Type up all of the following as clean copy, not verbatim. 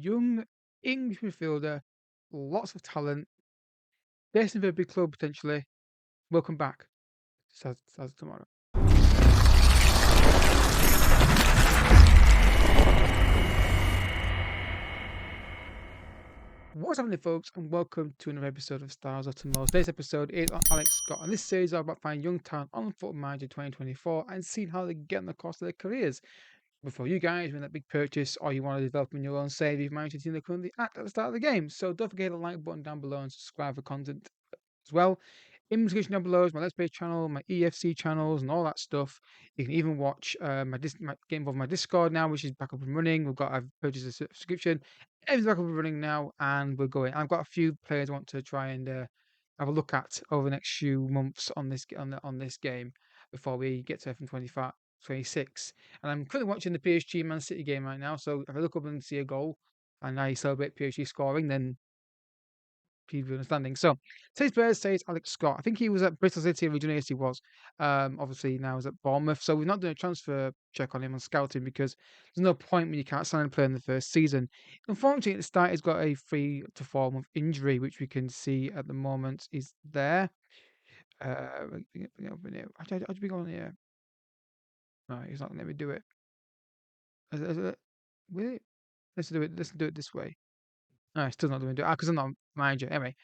young English midfielder, lots of talent, destined for a big club potentially. Welcome back. Says tomorrow. What's happening, folks, and welcome to another episode of Stars of Tomorrow. Today's episode is on Alex Scott, and this series is all about finding young talent on Football Manager 2024 and seeing how they get on the course of their careers. Before you guys win that big purchase or you want to develop in your own save, you've managed to team they're currently at the start of the game. So don't forget the like button down below and subscribe for content as well. In the description down below is my Let's Play channel, my EFC channels, and all that stuff. You can even watch my get involved in my Discord now, which is back up and running. I've purchased a subscription. Everything's back up and running now, and we're going. I've got a few players I want to try and have a look at over the next few months on this game before we get to FM25 26. And I'm currently watching the PSG Man City game right now. So if I look up and see a goal, and I celebrate PSG scoring, then people understanding. So today's player says Alex Scott. I think he was at Bristol City originally, yes he was. Obviously now he's at Bournemouth. So we've not done a transfer check on him on scouting because there's no point when you can't sign a player in the first season. Unfortunately, at the start he's got a 3 to 4 month injury, which we can see at the moment is there. How do we go on here? No, he's not gonna let me do it. Will it? Let's do it this way. No, still not doing it because I'm not a manager. Anyway,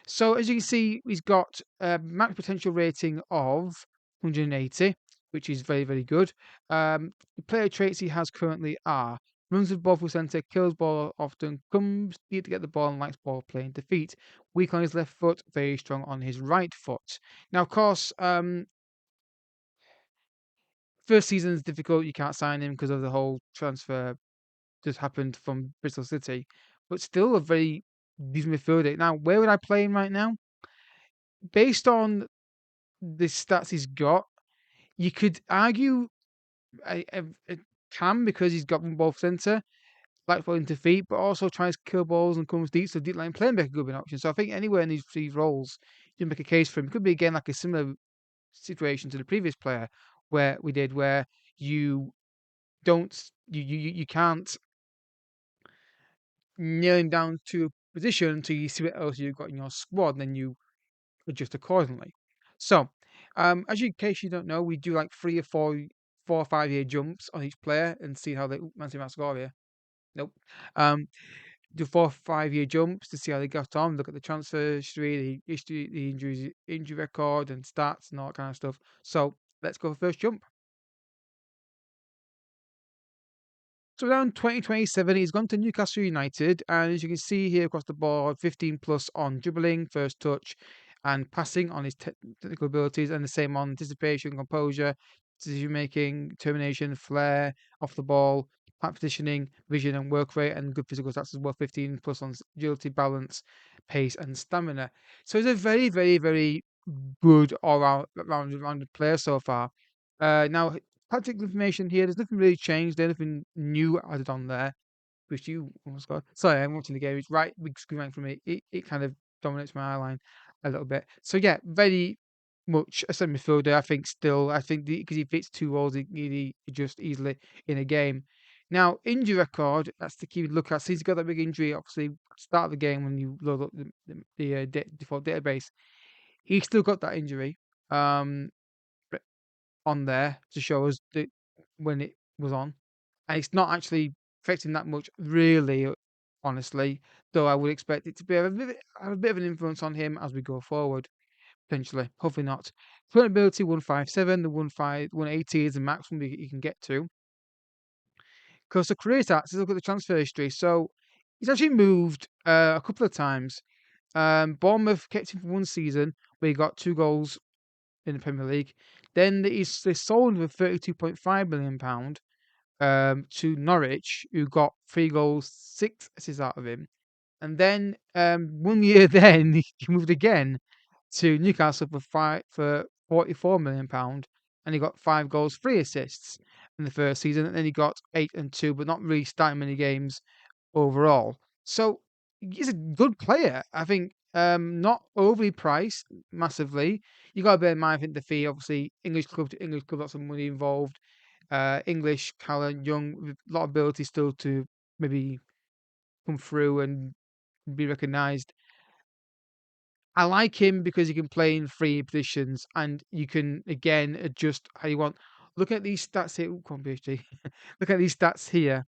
so as you can see, he's got a max potential rating of 180, which is very, very good. The player traits he has currently are runs with ball for centre, kills ball often, comes deep to get the ball, and likes ball play and defeat. Weak on his left foot, very strong on his right foot. Now, of course, first season is difficult. You can't sign him because of the whole transfer just happened from Bristol City, but still a very decent midfielder. Now, where would I play him right now? Based on the stats he's got, you could argue a Cam because he's got one ball centre, like ball into feet, but also tries to kill balls and comes deep, so deep line playmaker could be an option. So I think anywhere in these three roles, you can make a case for him. It could be again like a similar situation to the previous player where you don't you can't nail him down to a position until you see what else you've got in your squad, and then you adjust accordingly. So, as in case you don't know, we do like 4 or 5 year jumps on each player and see how they man might score here. Nope. Do 4 or 5 year jumps to see how they got on. Look at the transfer history, the history, the injury record, and stats and all that kind of stuff. So let's go for first jump. So around 2027, he's gone to Newcastle United, and as you can see here across the board, 15 plus on dribbling, first touch, and passing on his technical abilities, and the same on anticipation, composure, decision making, determination, flair, off the ball, pack positioning, vision, and work rate, and good physical stats as well. 15 plus on agility, balance, pace, and stamina. So he's a very, very, very good all-rounded player so far. Now tactical information here. There's nothing really changed. There's nothing new added on there. Which you almost got. Sorry, I'm watching the game. It's right big screen right from me. It kind of dominates my eye line a little bit. So yeah, very much a centre midfielder. I think because he fits two roles, he adjusts easily in a game. Now injury record. That's the key to look at. Since he got that big injury, obviously start of the game when you load up the default database, he still got that injury. On there to show us that when it was on. And it's not actually affecting that much, really, honestly. Though I would expect it to be have a bit of an influence on him as we go forward, potentially. Hopefully not. Current ability 157, the 180 is the maximum he can get to. Because the career stats, let's look at the transfer history. So he's actually moved a couple of times. Bournemouth kept him for one season where he got 2 goals in the Premier League. Then they sold him for £32.5 million to Norwich, who got 3 goals, 6 assists out of him. And then 1 year then he moved again to Newcastle for £44 million, and he got 5 goals, 3 assists in the first season. And then he got 8 and 2, but not really starting many games overall. So he's a good player. I think not overly priced massively. You got to bear in mind, I think the fee, obviously, English club to English club, lots of money involved. English talent, young, with a lot of ability still to maybe come through and be recognised. I like him because he can play in three positions and you can again adjust how you want. Look at these stats here. Ooh, come on, PhD. Look at these stats here.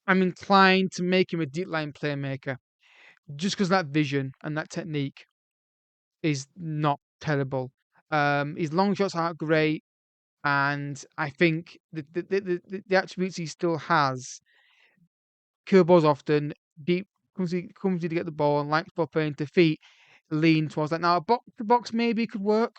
I'm inclined to make him a deep line playmaker just because that vision and that technique is not terrible. His long shots aren't great, and I think the attributes he still has, kill balls often, deep comes in to get the ball, and likes ball playing to feet, lean towards that. Now, a box to box maybe could work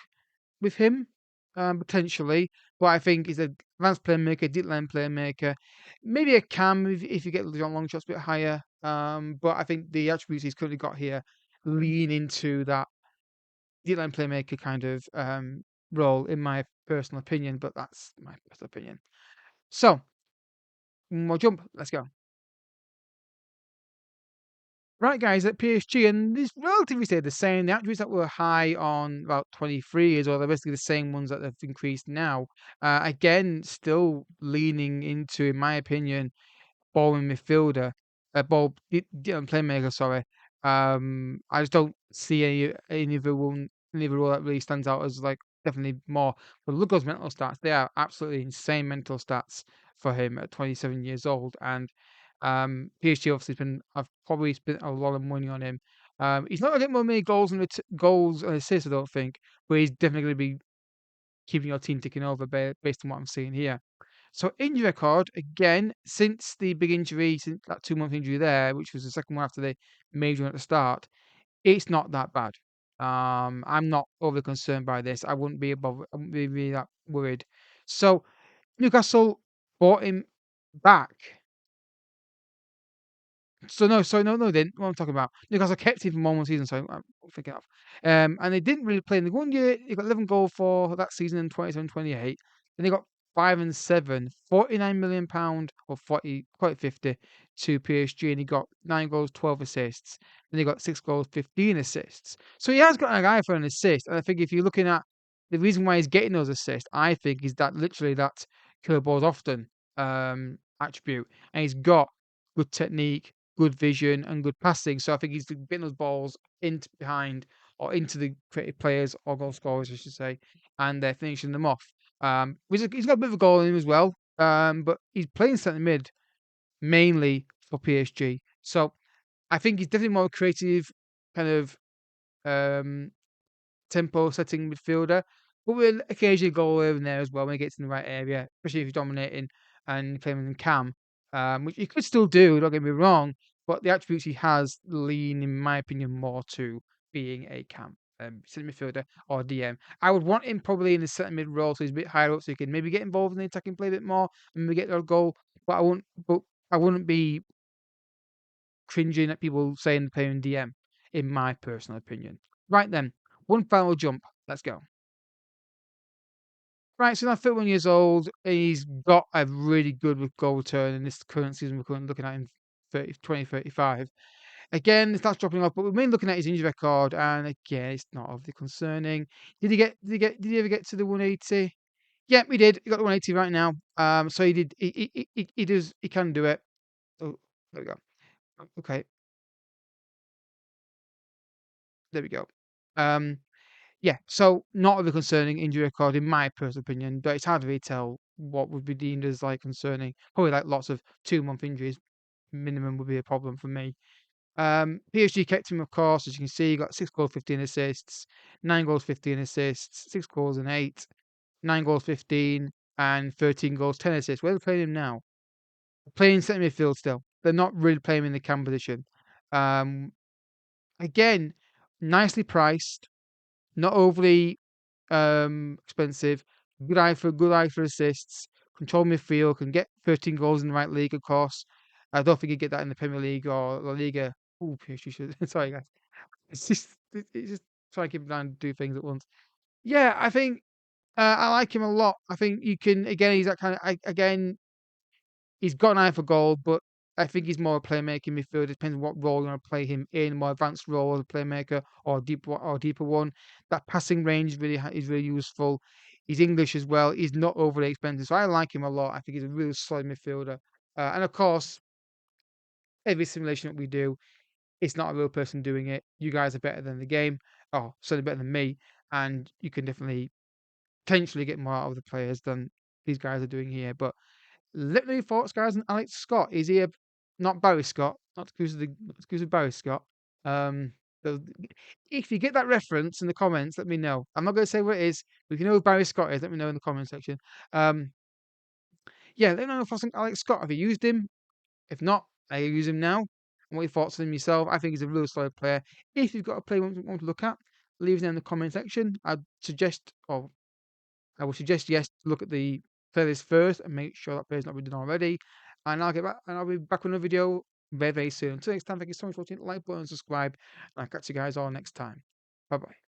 with him, potentially, but I think he's an advanced playmaker, deep line playmaker, maybe a cam if you get the long shots a bit higher. But I think the attributes he's currently got here lean into that deep line playmaker kind of role, in my personal opinion. But that's my personal opinion. So, one more jump. Let's go. Right, guys, at PSG, and this relatively stayed the same. The attributes that were high on about 23 years old are basically the same ones that have increased now. Again, still leaning into, in my opinion, ball midfielder, playmaker. Sorry. I just don't see any other role that really stands out as like definitely more. But look at those mental stats; they are absolutely insane mental stats for him at 27 years old. And PSG obviously I've probably spent a lot of money on him. He's not going to get more many goals goals and assists, I don't think, but he's definitely going to be keeping your team ticking over based on what I'm seeing here. So injury record again since the big injury, since that 2 month injury there, which was the second one after the major one at the start, it's not that bad. I'm not overly concerned by this. I wouldn't be above. I wouldn't be really that worried. So Newcastle bought him back. So no, sorry, no, they didn't. What I'm talking about, Newcastle kept him for one more season. So I'm thinking of, and they didn't really play in the 1 year. He got 11 goals for that season in 27-28. Then they got 5 and 7, 49 million pound or 50 to PSG, and he got 9 goals, 12 assists. Then he got 6 goals, 15 assists. So he has got an eye for an assist. And I think if you're looking at the reason why he's getting those assists, I think is that literally that killer balls often attribute, and he's got good technique, good vision, and good passing. So I think he's getting those balls into behind or into the creative players or goal scorers, I should say, and they're finishing them off. He's got a bit of a goal in him as well, but he's playing centre mid mainly for PSG. So I think he's definitely more creative, kind of um, tempo setting midfielder, but will occasionally go over there as well when he gets in the right area, especially if he's dominating and playing in cam, which he could still do, don't get me wrong, but the attributes he has lean, in my opinion, more to being a cam. Centre midfielder or DM. I would want him probably in the centre mid role, so he's a bit higher up, so he can maybe get involved in the attacking play a bit more and maybe get a goal. But I wouldn't be cringing at people saying they're playing DM, in my personal opinion. Right then, one final jump. Let's go. Right, so now 31 years old. He's got a really good goal return in this current season we're currently looking at in 2035. Again, it's not dropping off, but we're mainly looking at his injury record, and again, it's not overly concerning. Did he ever get to the 180? Yeah, he did. He got the 180 right now. So he did. He can do it. Oh, there we go. Okay, there we go. Um, Yeah, so not of a concerning injury record in my personal opinion, but it's hard to really tell what would be deemed as like concerning. Probably like lots of 2 month injuries minimum would be a problem for me. PSG kept him, of course, as you can see, he got 6 goals, 15 assists, 9 goals, 15 assists, 6 goals and 8, 9 goals, 15, and 13 goals, 10 assists. Where are they playing him now? They're playing centre midfield still. They're not really playing him in the cam position. Um, Again, nicely priced, not overly expensive. Good eye for assists. Control midfield. Can get 13 goals in the right league, of course. I don't think he'd get that in the Premier League or La Liga. Oh, PSG should. Sorry, guys. It's just trying to keep trying to do things at once. Yeah, I think I like him a lot. I think you can again. He's that kind of again. He's got an eye for goal, but I think he's more a playmaking midfielder. Depends on what role you want to play him in, more advanced role as a playmaker or deeper one. That passing range is really useful. He's English as well. He's not overly expensive, so I like him a lot. I think he's a really solid midfielder. And of course, every simulation that we do, it's not a real person doing it. You guys are better than the game, or certainly better than me, and you can definitely potentially get more out of the players than these guys are doing here. But let me know your thoughts, guys. And Alex Scott is here, not Barry Scott, not to excuse Barry Scott. Um, so if you get that reference in the comments, let me know. I'm not going to say what it is. But if you know who Barry Scott is, let me know in the comment section. Yeah, let me know your thoughts on Alex Scott. Have you used him? If not, I use him now. And what your thoughts on him yourself? I think he's a real solid player. If you've got a player you want to look at, leave it in the comment section. I would suggest yes to look at the playlist first and make sure that player's not been done already. And I'll be back with another video very, very soon. Until next time, thank you so much for watching. Like button and subscribe. And I'll catch you guys all next time. Bye bye.